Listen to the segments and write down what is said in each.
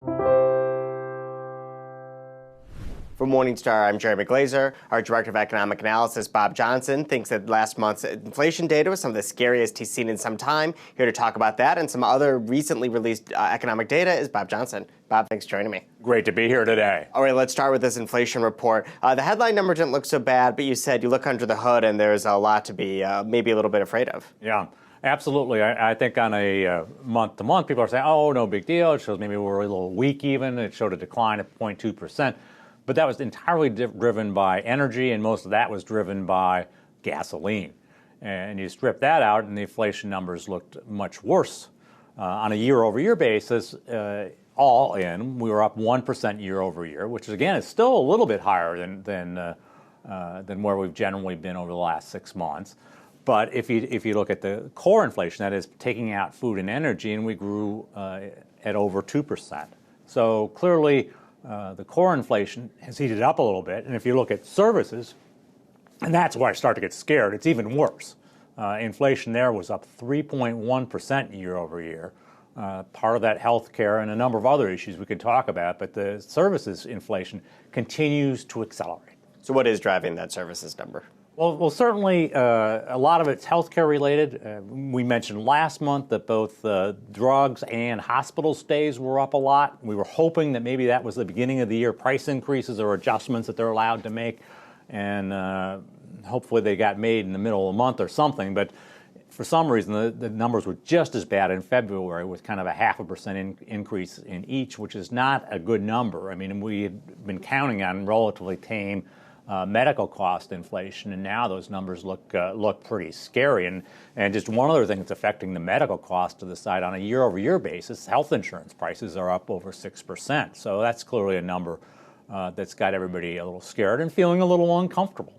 For Morningstar, I'm Jeremy Glazer. Our Director of Economic Analysis, Bob Johnson, thinks that last month's inflation data was some of the scariest he's seen in some time. Here to talk about that and some other recently released economic data is Bob Johnson. Bob, thanks for joining me. Great to be here today. All right, let's start with this inflation report. The headline number didn't look so bad, but you said you look under the hood and there's a lot to be maybe a little bit afraid of. Yeah, absolutely. I think on a month-to-month, people are saying, oh, no big deal. It shows maybe we're a little weak even. It showed a decline of 0.2%. But that was entirely driven by energy, and most of that was driven by gasoline. And you strip that out, and the inflation numbers looked much worse. On a year-over-year basis, all in, we were up 1% year-over-year, which, again, is still a little bit higher than where we've generally been over the last 6 months. But if you look at the core inflation, that is taking out food and energy, and we grew at over 2%. So clearly, the core inflation has heated up a little bit. And if you look at services, and that's where I start to get scared, it's even worse. Inflation there was up 3.1% year over year. Part of that healthcare and a number of other issues we could talk about, but the services inflation continues to accelerate. So what is driving that services number? Well, certainly a lot of it's healthcare related. We mentioned last month that both drugs and hospital stays were up a lot. We were hoping that maybe that was the beginning of the year price increases or adjustments that they're allowed to make, and hopefully they got made in the middle of the month or something. But for some reason, the numbers were just as bad in February with kind of a 0.5% increase in each, which is not a good number. I mean, we had been counting on relatively tame medical cost inflation, and now those numbers look pretty scary. And just one other thing that's affecting the medical cost to the side on a year-over-year basis, health insurance prices are up over 6%. So that's clearly a number that's got everybody a little scared and feeling a little uncomfortable.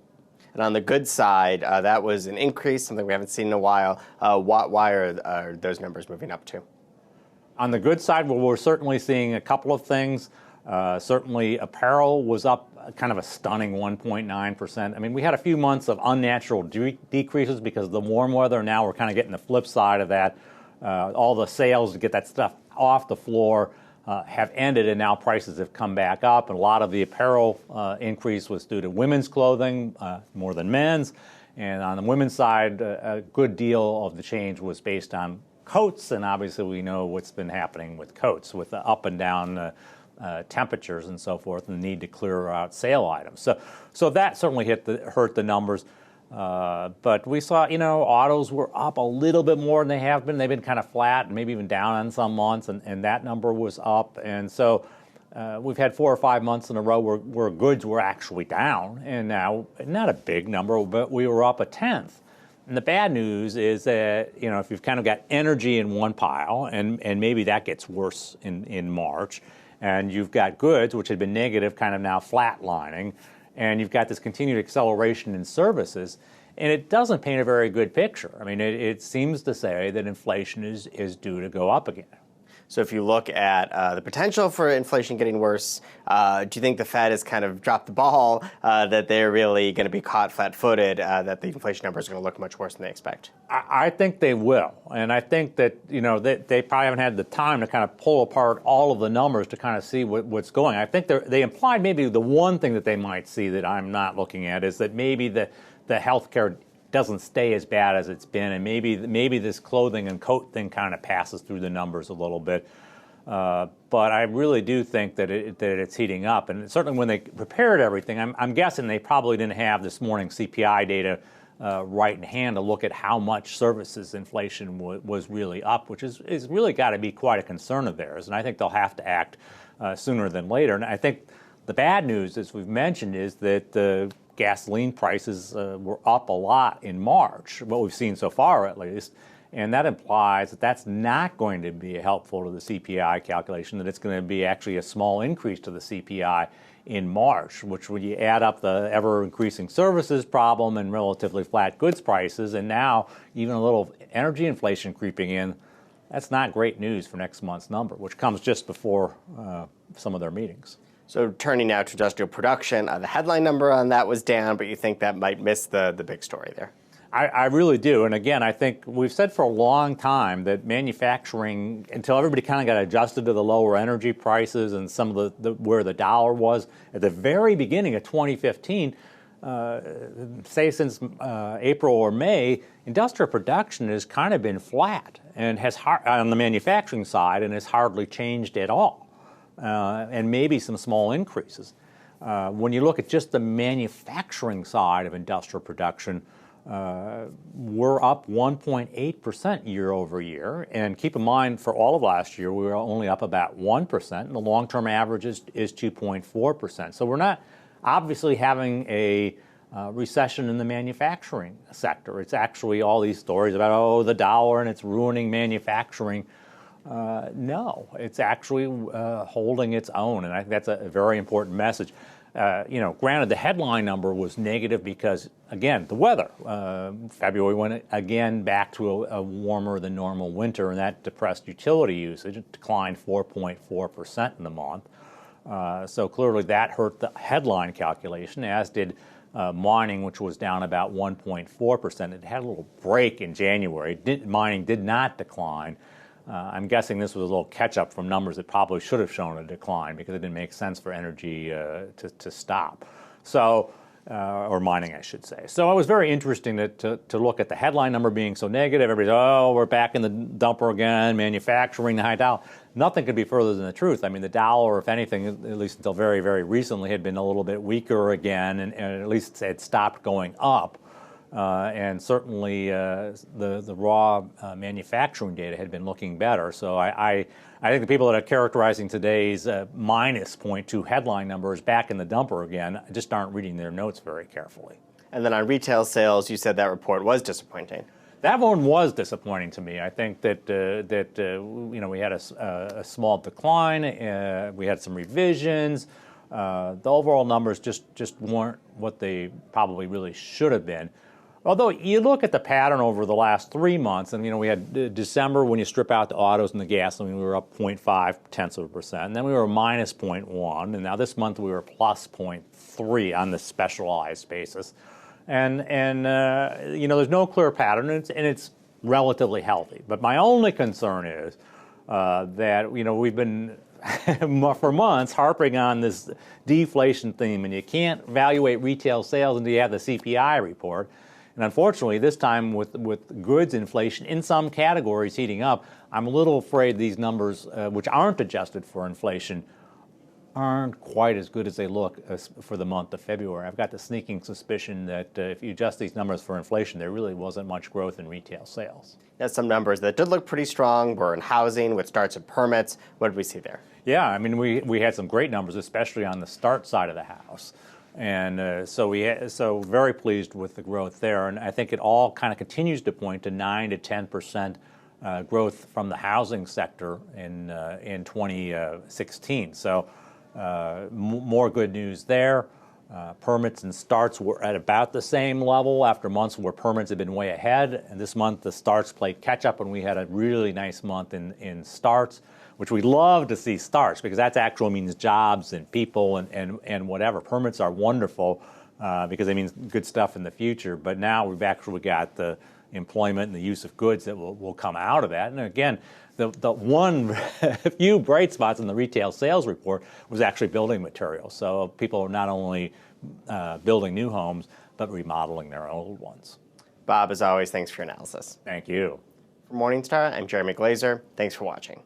And on the good side, that was an increase, something we haven't seen in a while. Why are those numbers moving up too? On the good side, well, we're certainly seeing a couple of things. Certainly apparel was up kind of a stunning 1.9%. I mean, we had a few months of unnatural decreases because of the warm weather. Now we're kind of getting the flip side of that. All the sales to get that stuff off the floor have ended, and now prices have come back up. And a lot of the apparel increase was due to women's clothing more than men's. And on the women's side, a good deal of the change was based on coats. And obviously we know what's been happening with coats with the up and down temperatures and so forth, and the need to clear out sale items. So that certainly hurt the numbers. But we saw, autos were up a little bit more than they have been. They've been kind of flat and maybe even down on some months, and that number was up. And so we've had 4 or 5 months in a row where goods were actually down, and now not a big number, but we were up 1/10. And the bad news is that, if you've kind of got energy in one pile, and maybe that gets worse in March, and you've got goods, which had been negative, kind of now flatlining, and you've got this continued acceleration in services, and it doesn't paint a very good picture. I mean, it seems to say that inflation is due to go up again. So if you look at the potential for inflation getting worse, do you think the Fed has kind of dropped the ball, that they're really going to be caught flat-footed, that the inflation numbers are going to look much worse than they expect? I think they will. And I think that, they probably haven't had the time to kind of pull apart all of the numbers to kind of see what's going. I think they implied maybe the one thing that they might see that I'm not looking at is that maybe the healthcare doesn't stay as bad as it's been, and maybe this clothing and coat thing kind of passes through the numbers a little bit. But I really do think that it's heating up, and certainly when they prepared everything, I'm guessing they probably didn't have this morning's CPI data right in hand to look at how much services inflation was really up, which is really got to be quite a concern of theirs, and I think they'll have to act sooner than later. And I think the bad news, as we've mentioned, is that the gasoline prices were up a lot in March, what we've seen so far at least, and that implies that that's not going to be helpful to the CPI calculation, that it's going to be actually a small increase to the CPI in March, which when you add up the ever-increasing services problem and relatively flat goods prices, and now even a little energy inflation creeping in, that's not great news for next month's number, which comes just before some of their meetings. So turning now to industrial production, the headline number on that was down, but you think that might miss the big story there? I really do. And again, I think we've said for a long time that manufacturing, until everybody kind of got adjusted to the lower energy prices and some of where the dollar was at the very beginning of 2015, say since April or May, industrial production has kind of been flat and has on the manufacturing side and has hardly changed at all, and maybe some small increases. When you look at just the manufacturing side of industrial production, we're up 1.8% year over year. And keep in mind, for all of last year, we were only up about 1%, and the long-term average is 2.4%. So we're not obviously having a recession in the manufacturing sector. It's actually all these stories about, oh, the dollar and it's ruining manufacturing. No, it's actually holding its own, and I think that's a very important message. Granted, the headline number was negative because, again, the weather. February went again back to a warmer than normal winter, and that depressed utility usage. It declined 4.4% in the month. So clearly that hurt the headline calculation, as did mining, which was down about 1.4%. It had a little break in January. Mining did not decline. I'm guessing this was a little catch-up from numbers that probably should have shown a decline because it didn't make sense for energy to stop. So, or mining, I should say. So it was very interesting to look at the headline number being so negative. Everybody's, oh, we're back in the dumper again, manufacturing, the high dollar. Nothing could be further than the truth. I mean, the dollar, if anything, at least until very, very recently, had been a little bit weaker again, and at least it stopped going up. And certainly the raw manufacturing data had been looking better. So I think the people that are characterizing today's minus 0.2 headline numbers back in the dumper again just aren't reading their notes very carefully. And then on retail sales, you said that report was disappointing. That one was disappointing to me. I think that we had a small decline. We had some revisions. The overall numbers just weren't what they probably really should have been. Although you look at the pattern over the last 3 months, and we had December, when you strip out the autos and the gasoline, we were up 0.5%, and then we were minus 0.1, and now this month we were plus 0.3 on the specialized basis. And there's no clear pattern, and it's relatively healthy. But my only concern is that we've been for months harping on this deflation theme, and you can't evaluate retail sales until you have the CPI report. And unfortunately, this time with goods inflation in some categories heating up, I'm a little afraid these numbers, which aren't adjusted for inflation, aren't quite as good as they look for the month of February. I've got the sneaking suspicion that if you adjust these numbers for inflation, there really wasn't much growth in retail sales. Now, some numbers that did look pretty strong were in housing, with starts and permits. What did we see there? Yeah, I mean, we had some great numbers, especially on the start side of the house. And so very pleased with the growth there. And I think it all kind of continues to point to 9 to 10% growth from the housing sector in 2016. So more good news there. Permits and starts were at about the same level after months where permits had been way ahead. And this month the starts played catch up, and we had a really nice month in starts, which we love to see starts because that actually means jobs and people and whatever. Permits are wonderful because they mean good stuff in the future. But now we've actually got the employment and the use of goods that will come out of that. And again, the one few bright spots in the retail sales report was actually building materials. So people are not only building new homes, but remodeling their old ones. Bob, as always, thanks for your analysis. Thank you. For Morningstar, I'm Jeremy Glazer. Thanks for watching.